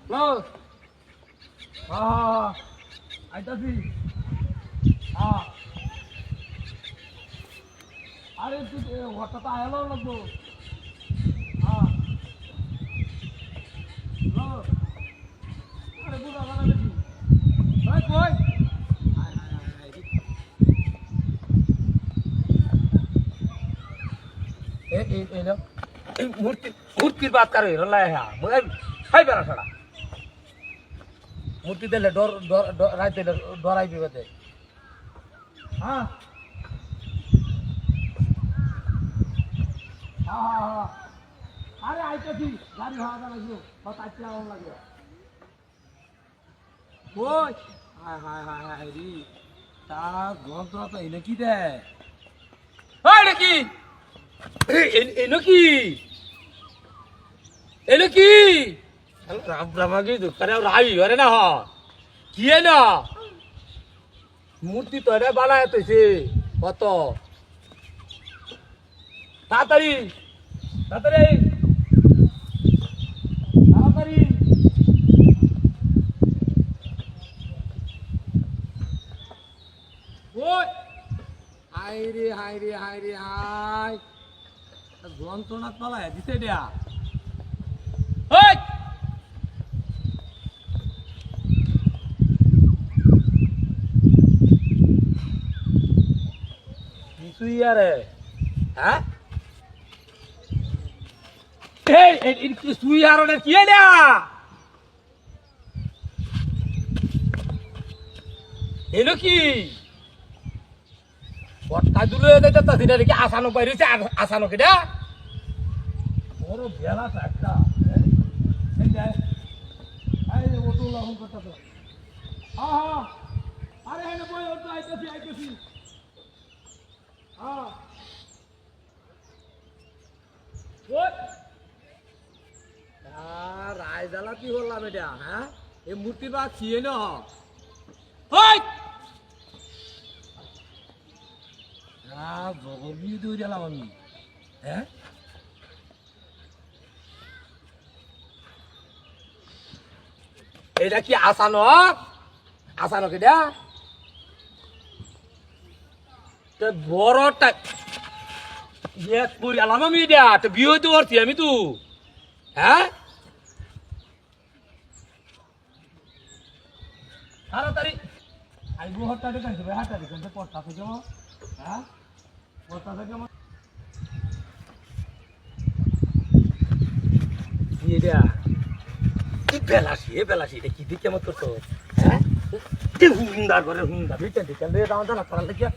hello হ্যাঁ আইতাছি হ্যাঁ আরে তুই হঠাৎ আয়ালো লাগবো হ্যাঁ হ্যালো আরে বুড়া গানা দেখি ভাই কই মূর্তির বাত কারে রলায় হ্যাঁ হাই বেড়া ছাড়া মূর্তি দিলে ডর রাইতে ডরাই বিপদে হ্যাঁ হ্যাঁ আরে আইতেছি গাড়ি ভাড়া লাগলো তাইতে আমার লাগে ওই হায় হায় হায় হায় রে তা গন্ধ তো এনে কি দে হয় নাকি এনো কি এনো কি রাম রামাগি দোকানে রাই হরে না হ কি না মূর্তি তো রে বানায় তৈছে কত তাড়াতাড়ি তাড়াতাড়ি তাড়াতাড়ি ওই হাই রে হাই রে হাই রে হাই যন্ত্রণা তলায় দিতে দেয়া ওই কিছুই আরে হ্যাঁ তুই আর কি না এলো কি বটকা দুলে যাইতাছি না দেখি আসানো বাইরেছে আসানো কেডা বড় বেলা একটা অটো লাগুন করতে হ্যাঁ হ্যাঁ আরে হ্যাঁ বই অটো আইতেছি আইতেছি হ্যাঁ রায় জ্বালা কি বললাম এটা হ্যাঁ এই মূর্তি বা ছিয়ে ন জগর বিয়ে দিয়ে গেলাম আমি হ্যাঁ এটা কি আসানো আসানো কেটা বড়টা ইয়ে করি আলাম আমি এটা তো বিয়ে হইতে পারছি আমি তো হ্যাঁ তাড়াতাড়ি আইবো হঠাৎ কাছে হাঁটা দেখেন পড়তা থেকে হ্যাঁ পড়তা থেকে এটা কি বেলাসি এটা কি দিকে মত করছো হ্যাঁ হুন্ডা করে হুন্ডা বিটেন দিকে দাও জানা করার লাগিয়া